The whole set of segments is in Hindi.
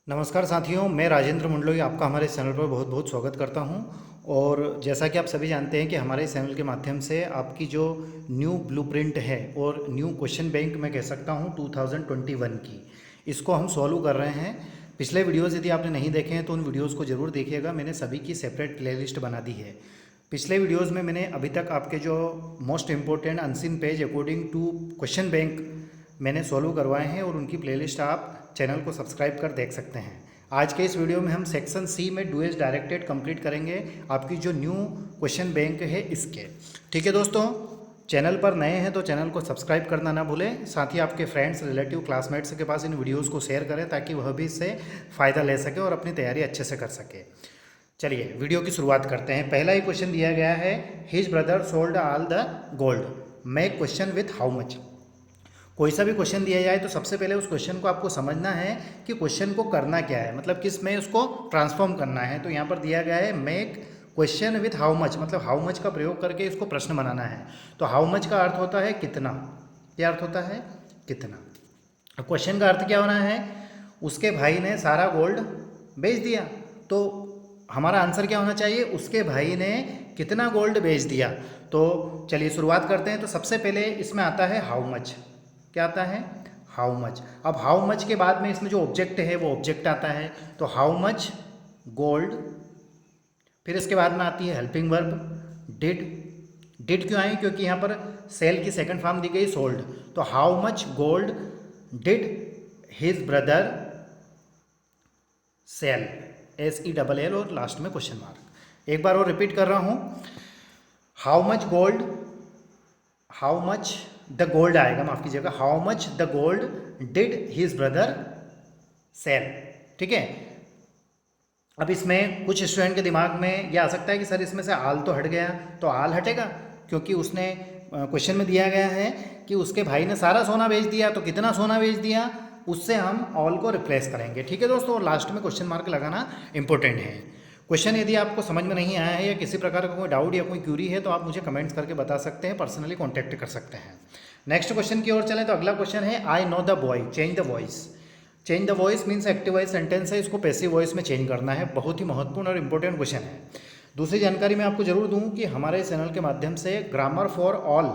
नमस्कार साथियों, मैं राजेंद्र मंडलोई आपका हमारे चैनल पर बहुत बहुत स्वागत करता हूं। और जैसा कि आप सभी जानते हैं कि हमारे चैनल के माध्यम से आपकी जो न्यू ब्लूप्रिंट है और न्यू क्वेश्चन बैंक मैं कह सकता हूं 2021 की, इसको हम सॉल्व कर रहे हैं। पिछले वीडियोज़ यदि आपने नहीं देखे हैं तो उन वीडियोज़ को ज़रूर देखिएगा। मैंने सभी की सेपरेट प्लेलिस्ट बना दी है। पिछले वीडियोज़ में मैंने अभी तक आपके जो most important unseen page according to question bank मैंने सॉल्व करवाए हैं और उनकी प्लेलिस्ट आप चैनल को सब्सक्राइब कर देख सकते हैं। आज के इस वीडियो में हम सेक्शन सी में डुएस डायरेक्टेड कंप्लीट करेंगे आपकी जो न्यू क्वेश्चन बैंक है इसके। ठीक है दोस्तों, चैनल पर नए हैं तो चैनल को सब्सक्राइब करना ना भूलें। साथ ही आपके फ्रेंड्स, रिलेटिव, क्लासमेट्स के पास इन वीडियोज़ को शेयर करें ताकि वह भी इससे फ़ायदा ले सके और अपनी तैयारी अच्छे से कर सके। चलिए वीडियो की शुरुआत करते हैं। पहला ही क्वेश्चन दिया गया है, his brother sold all the gold, make question with how much. कोई सा भी क्वेश्चन दिया जाए तो सबसे पहले उस क्वेश्चन को आपको समझना है कि क्वेश्चन को करना क्या है, मतलब किस में उसको ट्रांसफॉर्म करना है। तो यहाँ पर दिया गया है make question with how much, मतलब हाउ मच का प्रयोग करके इसको प्रश्न बनाना है। तो हाउ मच का अर्थ होता है कितना। क्या अर्थ होता है? कितना। क्वेश्चन का अर्थ क्या होना है? उसके भाई ने सारा गोल्ड बेच दिया। तो हमारा आंसर क्या होना चाहिए? उसके भाई ने कितना गोल्ड बेच दिया। तो चलिए शुरुआत करते हैं। तो सबसे पहले इसमें आता है हाउ मच। क्या आता है? How much. अब हाउ मच के बाद में इसमें जो ऑब्जेक्ट है वो ऑब्जेक्ट आता है। तो हाउ मच गोल्ड, फिर इसके बाद में आती है हेल्पिंग वर्ब डिड। डिड क्यों आई? क्योंकि यहाँ पर सेल की सेकंड फॉर्म दी गई सोल्ड। तो how much gold did his brother sell, SELL और लास्ट में क्वेश्चन मार्क। एक बार और रिपीट कर रहा हूँ। How much gold, how much the gold आएगा, माफ कीजिएगा, how much the gold did his brother sell. ठीक है। अब इसमें कुछ स्टूडेंट के दिमाग में यह आ सकता है कि सर इसमें से आल तो हट गया। तो आल हटेगा क्योंकि उसने क्वेश्चन में दिया गया है कि उसके भाई ने सारा सोना बेच दिया। तो कितना सोना बेच दिया, उससे हम ऑल को रिप्लेस करेंगे। ठीक है दोस्तों, और लास्ट में क्वेश्चन मार्क लगाना इंपॉर्टेंट है। क्वेश्चन यदि आपको समझ में नहीं आया है या किसी प्रकार का कोई डाउट या कोई क्यूरी है तो आप मुझे कमेंट्स करके बता सकते हैं, पर्सनली कॉन्टैक्ट कर सकते हैं। नेक्स्ट क्वेश्चन की ओर चलें तो अगला क्वेश्चन है, आई know the boy change the voice. Change the voice means active voice sentence है, इसको पैसिव वॉइस में चेंज करना है। बहुत ही महत्वपूर्ण और इंपॉर्टेंट क्वेश्चन है। दूसरी जानकारी मैं आपको जरूर दूं कि हमारे चैनल के माध्यम से ग्रामर फॉर ऑल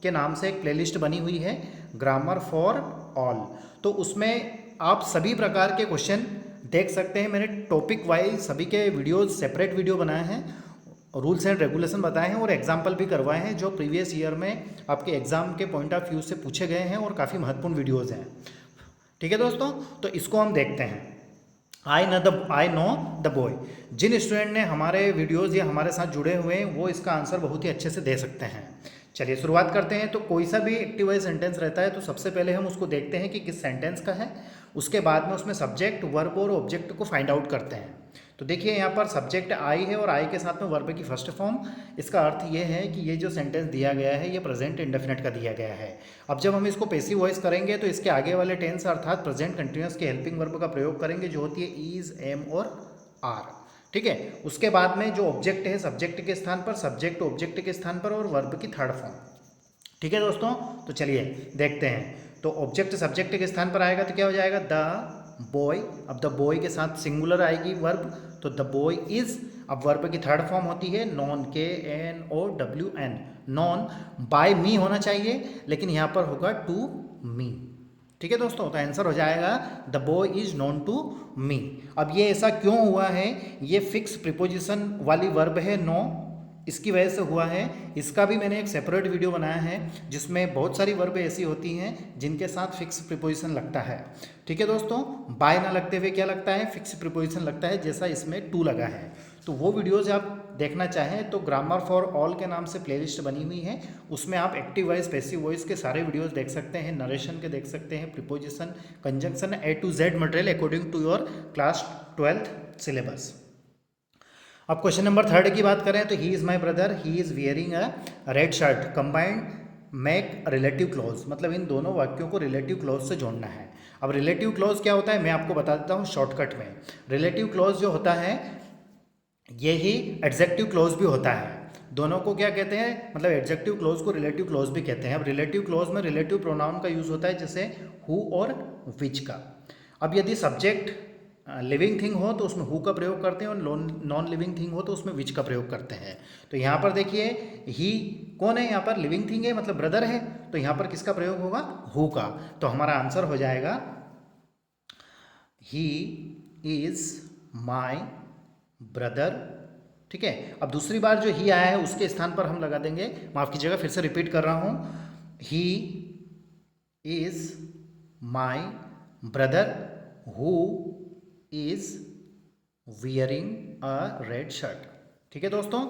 के नाम से एक प्लेलिस्ट बनी हुई है, ग्रामर फॉर ऑल। तो उसमें आप सभी प्रकार के क्वेश्चन देख सकते हैं। मैंने टॉपिक वाइज सभी के वीडियोज सेपरेट वीडियो बनाए हैं, रूल्स एंड रेगुलेशन बताए हैं और एग्जाम्पल भी करवाए हैं जो प्रीवियस ईयर में आपके एग्जाम के पॉइंट ऑफ व्यू से पूछे गए हैं और काफ़ी महत्वपूर्ण वीडियोज़ हैं। ठीक है दोस्तों, तो इसको हम देखते हैं। I know the boy. जिन स्टूडेंट ने हमारे वीडियोज़ या हमारे साथ जुड़े हुए हैं वो इसका आंसर बहुत ही अच्छे से दे सकते हैं। चलिए शुरुआत करते हैं। तो कोई सा भी एक्टिव वॉइस सेंटेंस रहता है तो सबसे पहले हम उसको देखते हैं कि किस सेंटेंस का है। उसके बाद में उसमें सब्जेक्ट, वर्ब और ऑब्जेक्ट को फाइंड आउट करते हैं। तो देखिए यहाँ पर सब्जेक्ट आई है और आई के साथ में वर्ब की फर्स्ट फॉर्म। इसका अर्थ ये है कि ये जो सेंटेंस दिया गया है ये प्रेजेंट इंडेफिनिट का दिया गया है। अब जब हम इसको पैसिव वॉइस करेंगे तो इसके आगे वाले टेंस अर्थात प्रेजेंट कंटिन्यूअस के हेल्पिंग वर्ब का प्रयोग करेंगे जो होती है इज, एम और आर। ठीक है। उसके बाद में जो ऑब्जेक्ट है सब्जेक्ट के स्थान पर, सब्जेक्ट ऑब्जेक्ट के स्थान पर और वर्ब की थर्ड फॉर्म। ठीक है दोस्तों, तो चलिए देखते हैं। तो ऑब्जेक्ट सब्जेक्ट के स्थान पर आएगा तो क्या हो जाएगा? The boy. अब द बॉय के साथ सिंगुलर आएगी वर्ब, तो द बॉय इज। अब वर्ब की थर्ड फॉर्म होती है नॉन, KNOWN, नॉन। बाय मी होना चाहिए लेकिन यहाँ पर होगा टू मी। ठीक है दोस्तों, तो आंसर हो जाएगा the boy is known to me. अब ये ऐसा क्यों हुआ है? ये फिक्स प्रीपोजिशन वाली वर्ब है नो, इसकी वजह से हुआ है। इसका भी मैंने एक सेपरेट वीडियो बनाया है जिसमें बहुत सारी वर्ब ऐसी होती हैं जिनके साथ फिक्स प्रीपोजिशन लगता है। ठीक है दोस्तों, बाय ना लगते हुए क्या लगता है? फिक्स प्रीपोजिशन लगता है, जैसा इसमें टू लगा है। तो वो वीडियोज़ आप देखना चाहें तो ग्रामर फॉर ऑल के नाम से प्लेलिस्ट बनी हुई है, उसमें आप एक्टिव वॉइस, पैसिव वॉइस के सारे वीडियोस देख सकते हैं, नरेशन के देख सकते हैं, preposition, conjunction, A to Z material according to your class 12th syllabus. अब क्वेश्चन नंबर 3 की बात करें तो he is my brother, he is wearing a red shirt, combined make relative clause, मतलब इन दोनों वाक्यों को रिलेटिव क्लॉज से जोड़ना है। अब रिलेटिव क्लॉज क्या होता है मैं आपको बता देता हूँ शॉर्टकट में। रिलेटिव क्लॉज जो होता है ये ही एडजेक्टिव क्लॉज भी होता है। दोनों को क्या कहते हैं? मतलब एडजेक्टिव क्लॉज को रिलेटिव क्लॉज भी कहते हैं। अब रिलेटिव क्लॉज में रिलेटिव प्रोनाउन का यूज़ होता है जैसे हु और विच का। अब यदि सब्जेक्ट लिविंग थिंग हो तो उसमें हु का प्रयोग करते हैं, और नॉन लिविंग थिंग हो तो उसमें विच का प्रयोग करते हैं। तो यहाँ पर देखिए ही कौन है, यहाँ पर लिविंग थिंग है मतलब ब्रदर है, तो यहाँ पर किसका प्रयोग होगा, हु का। तो हमारा आंसर हो जाएगा ही इज माई ब्रदर। ठीक है, अब दूसरी बार जो ही आया है उसके स्थान पर हम लगा देंगे, माफ कीजिएगा फिर से रिपीट कर रहा हूं, he is my brother who is wearing a red shirt. ठीक है दोस्तों,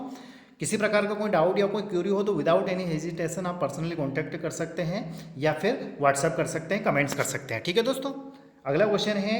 किसी प्रकार का कोई डाउट या कोई क्यूरी हो तो विदाउट एनी हेजिटेशन आप पर्सनली कॉन्टैक्ट कर सकते हैं या फिर व्हाट्सएप कर सकते हैं, कमेंट्स कर सकते हैं। ठीक है दोस्तों, अगला क्वेश्चन है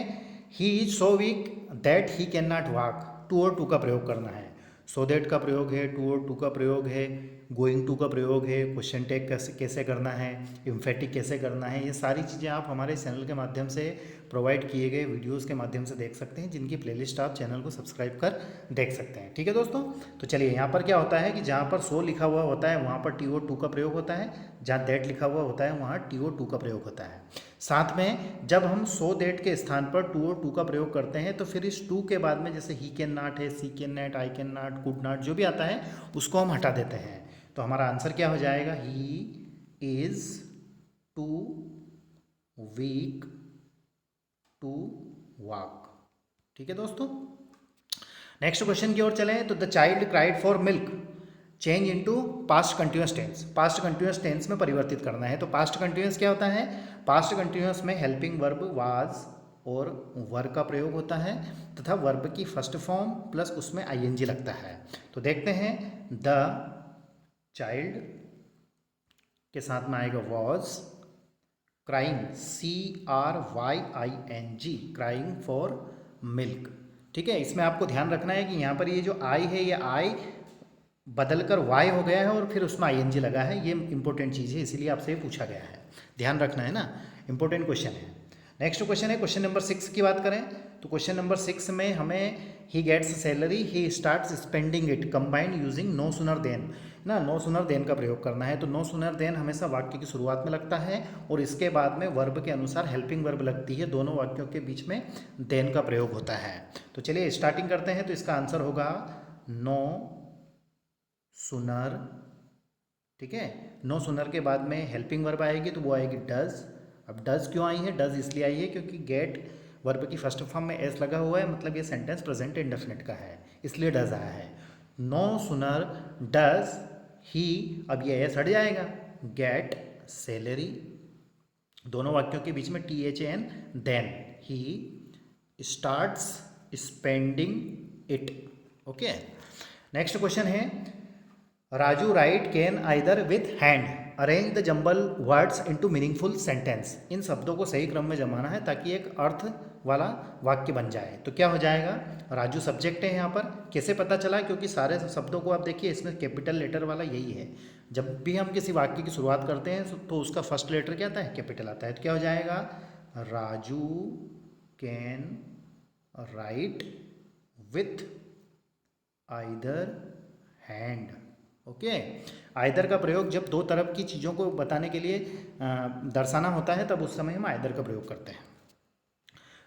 he is so weak that he can not walk. Too और टू का प्रयोग करना है, सो दैट का प्रयोग है, टू और टू का प्रयोग है, गोइंग टू का प्रयोग है, क्वेश्चन टैग कैसे करना है, इम्फेटिक कैसे करना है, ये सारी चीज़ें आप हमारे चैनल के माध्यम से प्रोवाइड किए गए वीडियोस के माध्यम से देख सकते हैं, जिनकी प्लेलिस्ट आप चैनल को सब्सक्राइब कर देख सकते हैं। ठीक है दोस्तों, तो चलिए यहाँ पर क्या होता है कि जहाँ पर सो लिखा हुआ होता है वहाँ पर टी और टू का प्रयोग होता है, जहाँ दैट लिखा हुआ होता है वहाँ टी और टू का प्रयोग होता है। साथ में जब हम सो दैट के स्थान पर टू और टू का प्रयोग करते हैं तो फिर इस टू के बाद में जैसे ही कैन नॉट है, she can not, I can not, could not जो भी आता है उसको हम हटा देते हैं। तो हमारा आंसर क्या हो जाएगा, he is too weak to walk. ठीक है दोस्तों, नेक्स्ट क्वेश्चन की ओर चलें तो the child cried for milk change into past continuous tense. Past continuous tense में परिवर्तित करना है। तो पास्ट कंटिन्यूअस क्या होता है, पास्ट कंटिन्यूअस में हेल्पिंग वर्ब वाज और वर का प्रयोग होता है तथा वर्ब की फर्स्ट फॉर्म प्लस उसमें आईएनजी लगता है। तो देखते हैं, द चाइल्ड के साथ में आएगा was crying, CRYING, crying for milk. ठीक है, इसमें आपको ध्यान रखना है कि यहाँ पर ये जो आई है ये आई बदलकर वाई हो गया है और फिर उसमें आईएनजी लगा है, ये इंपॉर्टेंट चीज़ है, इसीलिए आपसे ये पूछा गया है, ध्यान रखना है ना, इंपॉर्टेंट क्वेश्चन है। नेक्स्ट क्वेश्चन है क्वेश्चन नंबर 6 की बात करें तो क्वेश्चन नंबर 6 में हमें he gets salary he starts spending it combined using no sooner than ना, नो सुनर देन का प्रयोग करना है। तो नो सुनर देन हमेशा वाक्य की शुरुआत में लगता है और इसके बाद में वर्ब के अनुसार हेल्पिंग वर्ब लगती है, दोनों वाक्यों के बीच में देन का प्रयोग होता है। तो चलिए स्टार्टिंग करते हैं, तो इसका आंसर होगा नो सुनर। ठीक है, नो सुनर के बाद में हेल्पिंग वर्ब आएगी तो वो आएगी डज। अब डज क्यों आई है, डज इसलिए आई है क्योंकि गेट वर्ब की फर्स्ट फॉर्म में एस लगा हुआ है, मतलब ये सेंटेंस प्रेजेंट इंडेफिनिट का है, इसलिए डज आया है। नो सुनर डज ही, अब ये एस हट जाएगा, गेट सैलरी, दोनों वाक्यों के बीच में THAN, then he starts spending it. Okay, next question है Raju write can either with hand arrange the jumbled words into meaningful sentence. इन शब्दों को सही क्रम में जमाना है ताकि एक अर्थ वाला वाक्य बन जाए। तो क्या हो जाएगा, राजू सब्जेक्ट है यहाँ पर, कैसे पता चला, क्योंकि सारे शब्दों को आप देखिए इसमें कैपिटल लेटर वाला यही है, जब भी हम किसी वाक्य की शुरुआत करते हैं तो उसका फर्स्ट लेटर क्या आता है, कैपिटल आता है। तो क्या हो जाएगा, Raju can write with either hand. Okay, either का प्रयोग जब दो तरफ की चीज़ों को बताने के लिए दर्शाना होता है तब उस समय हम आइदर का प्रयोग करते हैं।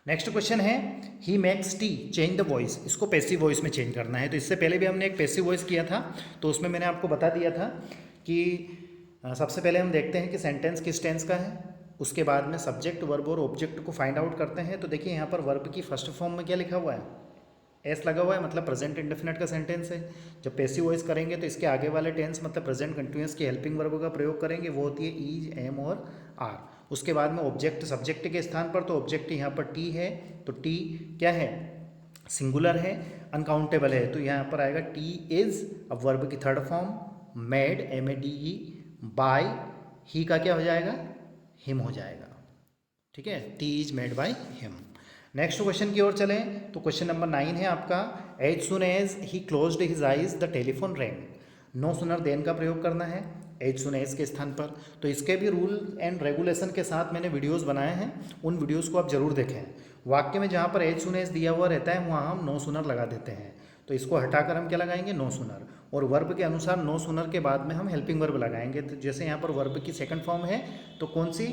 नेक्स्ट क्वेश्चन है he makes T change the voice. इसको पैसिव वॉइस में चेंज करना है। तो इससे पहले भी हमने एक पैसिव वॉइस किया था, तो उसमें मैंने आपको बता दिया था कि सबसे पहले हम देखते हैं कि सेंटेंस किस टेंस का है, उसके बाद में सब्जेक्ट वर्ब और ऑब्जेक्ट को फाइंड आउट करते हैं। तो देखिए यहाँ पर वर्ब की फर्स्ट फॉर्म में क्या लिखा हुआ है, एस लगा हुआ है, मतलब प्रेजेंट इंडेफिनिट का सेंटेंस है। जब पैसिव वॉइस करेंगे तो इसके आगे वाले टेंस मतलब प्रेजेंट कंटिन्यूअस की हेल्पिंग वर्ब का प्रयोग करेंगे, वो होती है ईज, एम और आर। उसके बाद में ऑब्जेक्ट सब्जेक्ट के स्थान पर, तो ऑब्जेक्ट यहाँ पर टी है, तो टी क्या है, सिंगुलर है, अनकाउंटेबल है, तो यहाँ पर आएगा टी इज। अब वर्ब की third form made, MADE, by, he का क्या हो जाएगा, हिम हो जाएगा। ठीक है, tea is made by him. Next question की ओर चलें तो क्वेश्चन नंबर 9 है आपका, as soon as he closed his eyes the telephone rang. No sooner than का प्रयोग करना है एज सुन एज के स्थान पर। तो इसके भी रूल एंड रेगुलेशन के साथ मैंने वीडियोस बनाए हैं, उन वीडियोस को आप जरूर देखें। वाक्य में जहाँ पर एज सुन एज दिया हुआ रहता है वहाँ हम नो सुनर लगा देते हैं, तो इसको हटाकर हम क्या लगाएंगे, नो सुनर। और वर्ब के अनुसार नो सुनर के बाद में हम हेल्पिंग वर्ब लगाएंगे। तो जैसे यहाँ पर वर्ब की सेकंड फॉर्म है तो कौन सी,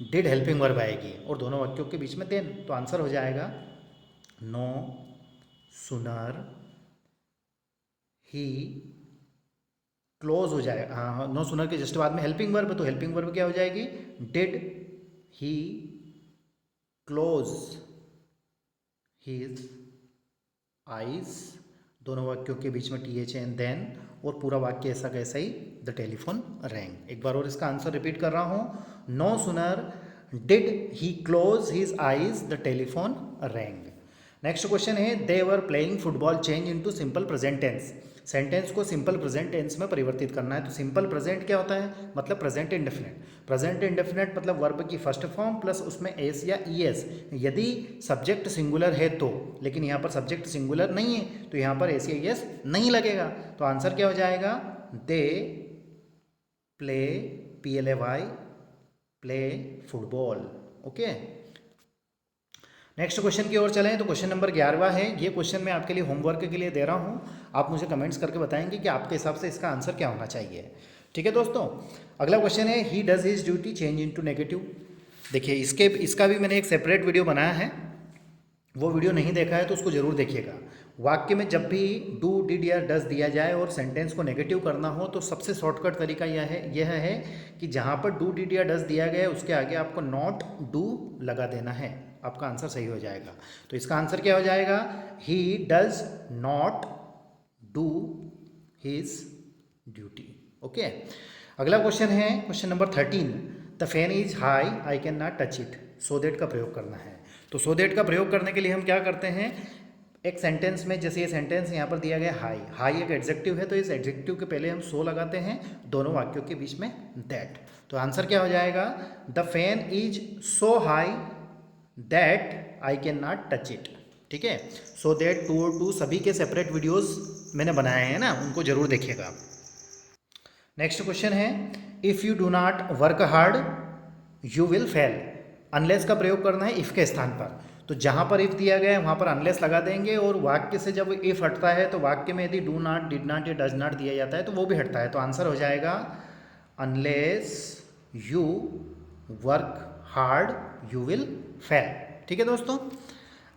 डिड हेल्पिंग वर्ब आएगी, और दोनों वाक्यों के बीच में देन। तो आंसर हो जाएगा नो सुनर ही क्लोज हो जाए, हाँ, नो सुनर के जस्ट बाद में हेल्पिंग वर्ब, तो हेल्पिंग वर्ब क्या हो जाएगी, did he close his eyes, दोनों वाक्यों के बीच में टी एच एन देन, और पूरा वाक्य ऐसा कैसा ही, द टेलीफोन रैंग। एक बार और इसका आंसर रिपीट कर रहा हूँ, no sooner did he close his eyes the telephone rang. Next question है, they were playing football, change into simple present tense. Sentence को सिंपल प्रेजेंट टेंस में परिवर्तित करना है। तो सिंपल प्रेजेंट क्या होता है, मतलब प्रेजेंट इंडेफिनिट। प्रेजेंट इंडेफिनिट मतलब वर्ब की फर्स्ट फॉर्म प्लस उसमें एस या ई एस, यदि सब्जेक्ट सिंगुलर है तो, लेकिन यहाँ पर सब्जेक्ट सिंगुलर नहीं है तो यहाँ पर एस या ई एस नहीं लगेगा। तो आंसर क्या हो जाएगा, they play, P L A Y, play football. Okay, next question की ओर चलें तो क्वेश्चन नंबर 11वां है। ये क्वेश्चन मैं आपके लिए होमवर्क के लिए दे रहा हूँ, आप मुझे कमेंट्स करके बताएंगे कि आपके हिसाब से इसका आंसर क्या होना चाहिए। ठीक है दोस्तों, अगला क्वेश्चन है, he does his duty change into negative. देखिए इसका भी मैंने एक सेपरेट वीडियो बनाया है, वो वीडियो नहीं देखा है तो उसको जरूर देखिएगा। वाक्य में जब भी डू डिड या डज दिया जाए और सेंटेंस को नेगेटिव करना हो तो सबसे शॉर्टकट तरीका यह है कि जहाँ पर डू डिड या डज दिया गया है उसके आगे आपको नॉट डू लगा देना है, आपका आंसर सही हो जाएगा। तो इसका आंसर क्या हो जाएगा, he does not do his duty. Okay, अगला क्वेश्चन है question number 13, the fan is high I can not touch it. So that का प्रयोग करना है। तो सो दैट का प्रयोग करने के लिए हम क्या करते हैं, एक सेंटेंस में, जैसे ये सेंटेंस यहाँ पर दिया गया हाई, हाई एक एडजेक्टिव है तो इस एडजेक्टिव के पहले हम सो लगाते हैं, दोनों वाक्यों के बीच में दैट। तो आंसर क्या हो जाएगा, the fan is so high that I can not touch it. ठीक है, सो दैट, टू और टू सभी के सेपरेट वीडियोस मैंने बनाए हैं ना, उनको जरूर देखिएगा। नेक्स्ट क्वेश्चन है, if you do not work hard you will fail. Unless का प्रयोग करना है इफ़ के स्थान पर। तो जहाँ पर इफ़ दिया गया है वहाँ पर अनलेस लगा देंगे, और वाक्य से जब इफ़ हटता है तो वाक्य में यदि डू नॉट, डिड नॉट या डज नॉट दिया जाता है तो वो भी हटता है। तो आंसर हो जाएगा unless you work hard you will fail. ठीक है दोस्तों,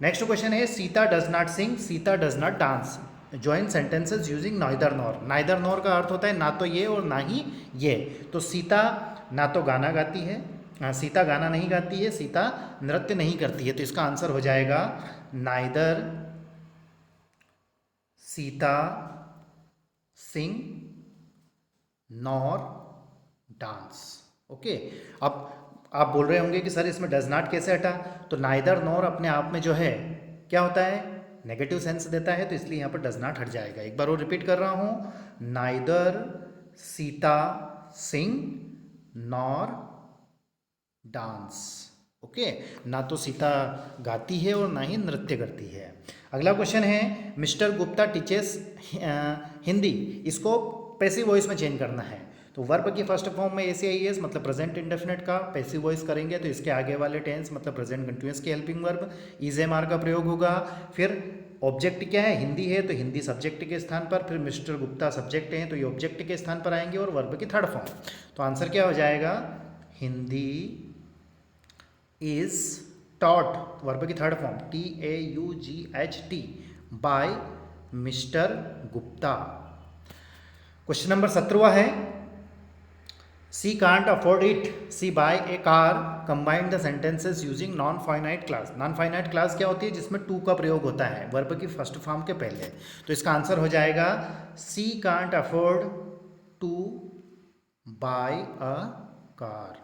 नेक्स्ट क्वेश्चन है, Sita does not sing, Sita does not dance. Join sentences using neither nor. Neither nor का अर्थ होता है ना तो ये और ना ही ये। तो सीता ना तो गाना गाती है, सीता गाना नहीं गाती है, सीता नृत्य नहीं करती है। तो इसका आंसर हो जाएगा नाइदर सीता सिंग नॉर डांस। ओके, अब आप बोल रहे होंगे कि सर इसमें डज नॉट कैसे हटा, तो नाइदर नॉर अपने आप में जो है क्या होता है, नेगेटिव सेंस देता है, तो इसलिए यहाँ पर डज नॉट हट जाएगा। एक बार और रिपीट कर रहा हूँ, नाइदर सीता सिंग नॉर डांस। ओके, ना तो सीता गाती है और ना ही नृत्य करती है। अगला क्वेश्चन है, मिस्टर गुप्ता टीचर्स हिंदी। इसको पैसिव वॉइस में चेंज करना है। तो वर्ब की फर्स्ट फॉर्म में एस या ई एस मतलब प्रेजेंट इंडेफिनिट का पैसिव वॉइस करेंगे, तो इसके आगे वाले टेंस मतलब प्रेजेंट कंटिन्यूअस की helping verb is am are का प्रयोग होगा। फिर ऑब्जेक्ट क्या है, हिंदी है तो हिंदी सब्जेक्ट के स्थान पर, फिर मिस्टर गुप्ता सब्जेक्ट हैं तो ये ऑब्जेक्ट के स्थान पर आएंगे, और वर्ब की थर्ड फॉर्म। तो आंसर क्या हो जाएगा, हिंदी इज टॉट, वर्ब की third form TAUGHT by mister Gupta. Question number 17 है, she can't afford it, she buy a car, combined the sentences using non finite clause. Non finite clause क्या होती है, जिसमें टू का प्रयोग होता है वर्ब की फर्स्ट फॉर्म के पहले। तो इसका आंसर हो जाएगा she can't afford to buy a car,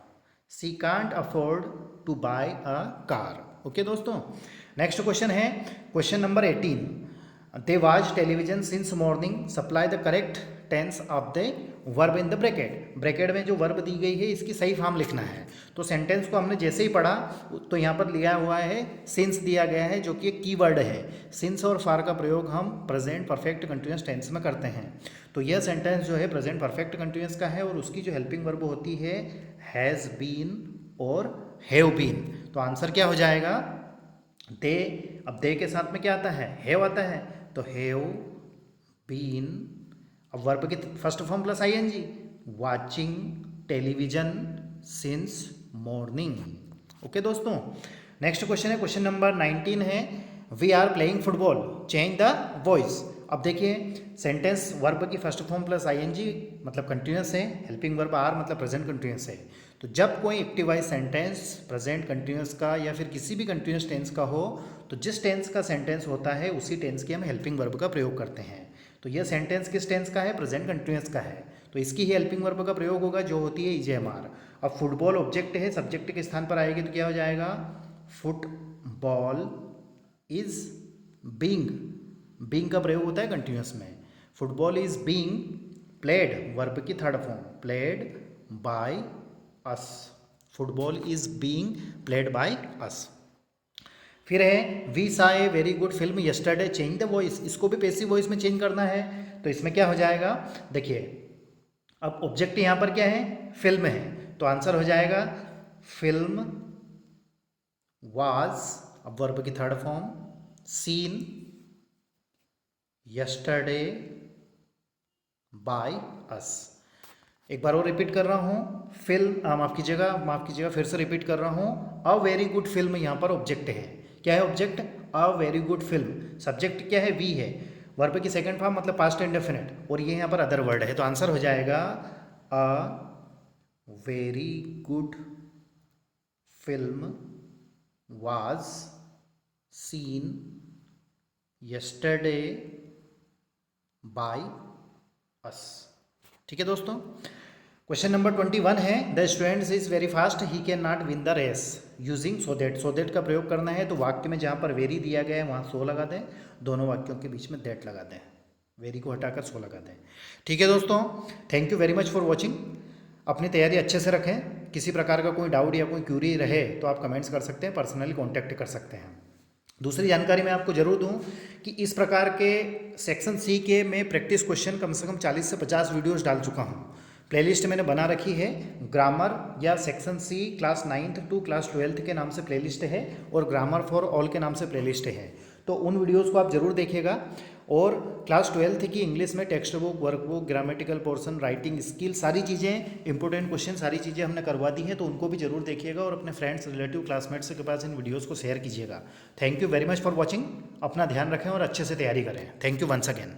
she can't afford to buy a car. Okay दोस्तों, नेक्स्ट क्वेश्चन है question number 18, they watch television since morning, supply the correct tense of the verb in the bracket. Bracket में जो वर्ब दी गई है इसकी सही फॉर्म लिखना है। तो सेंटेंस को हमने जैसे ही पढ़ा तो यहाँ पर लिया हुआ है सिंस दिया गया है, जो कि एक कीवर्ड है। सिंस और फार का प्रयोग हम प्रेजेंट परफेक्ट कंटिन्यूअस टेंस में करते हैं। तो यह सेंटेंस जो है प्रेजेंट परफेक्ट कंटिन्यूअस का है, और उसकी जो हेल्पिंग वर्ब होती है हैज़ बीन और हैव बीन। तो आंसर क्या हो जाएगा, दे। अब दे के साथ में क्या आता है, हैव आता है, तो हैव बीन, अब वर्ब की first form plus ING, watching television since morning. Okay दोस्तों, नेक्स्ट क्वेश्चन है क्वेश्चन नंबर 19 है, we are playing football, change the voice. अब देखिए सेंटेंस वर्ब की फर्स्ट फॉर्म प्लस आईएनजी मतलब कंटिन्यूस है, हेल्पिंग वर्ब आर मतलब प्रेजेंट कंटिन्यूस है। तो जब कोई active voice sentence present continuous का या फिर किसी भी कंटिन्यूस टेंस का हो तो जिस टेंस का सेंटेंस होता है उसी टेंस के हम हेल्पिंग वर्ब का प्रयोग करते हैं। तो यह सेंटेंस किस टेंस का है? प्रेजेंट कंटिन्यूस का है, तो इसकी ही हेल्पिंग वर्ब का प्रयोग होगा जो होती है ईजेएमआर। अब फुटबॉल ऑब्जेक्ट है, सब्जेक्ट के स्थान पर आएगी तो क्या हो जाएगा? फुटबॉल इज बीइंग, बीइंग का प्रयोग होता है कंटिन्यूस में। Football is being played, verb की third form, played by us. Football is being played by us. फिर है we saw a very good film yesterday, change the voice, इसको भी पैसिव वॉइस में चेंज करना है। तो इसमें क्या हो जाएगा? देखिए अब ऑब्जेक्ट यहां पर क्या है? फिल्म है, तो आंसर हो जाएगा फिल्म वाज, अब वर्ब की third form, seen yesterday by us. एक बार और रिपीट कर रहा हूँ, फिल्म माफ़ कीजिएगा फिर से रिपीट कर रहा हूँ। अ वेरी गुड फिल्म यहाँ पर ऑब्जेक्ट है। क्या है ऑब्जेक्ट? अ वेरी गुड फिल्म। सब्जेक्ट क्या है? वी है। वर्ब की सेकंड फॉर्म मतलब पास्ट इंडेफिनिट, और ये यहाँ पर अदर वर्ड है, तो आंसर हो जाएगा a very good film was seen yesterday by us. ठीक है दोस्तों। क्वेश्चन नंबर 21 है the student is very fast he can not win the race using so that. So that का प्रयोग करना है, तो वाक्य में जहाँ पर वेरी दिया गया है वहाँ सो लगा दें, दोनों वाक्यों के बीच में दैट लगा दें, वेरी को हटाकर सो लगा दें। ठीक है दोस्तों, thank you very much for watching. अपनी तैयारी अच्छे से रखें, किसी प्रकार का कोई डाउट या कोई क्यूरी रहे तो आप कमेंट्स कर सकते हैं, पर्सनली कॉन्टैक्ट कर सकते हैं। दूसरी जानकारी मैं आपको जरूर दूं कि इस प्रकार के सेक्शन सी के मैं प्रैक्टिस क्वेश्चन कम से कम 40 से 50 वीडियोस डाल चुका हूं। प्लेलिस्ट मैंने बना रखी है, ग्रामर या section C class 9th to class 12th के नाम से प्लेलिस्ट है, और ग्रामर फॉर ऑल के नाम से प्लेलिस्ट है। तो उन वीडियोस को आप जरूर देखिएगा। और क्लास 12th की इंग्लिश में text book, workbook, grammatical portion, writing skill, सारी चीज़ें, इंपॉर्टेंट क्वेश्चन, सारी चीज़ें हमने करवा दी हैं, तो उनको भी जरूर देखिएगा और अपने फ्रेंड्स, रिलेटिव, क्लासमेट्स के पास इन वीडियोज़ को शेयर कीजिएगा। Thank you very much for watching. अपना ध्यान रखें और अच्छे से तैयारी करें। Thank you once again.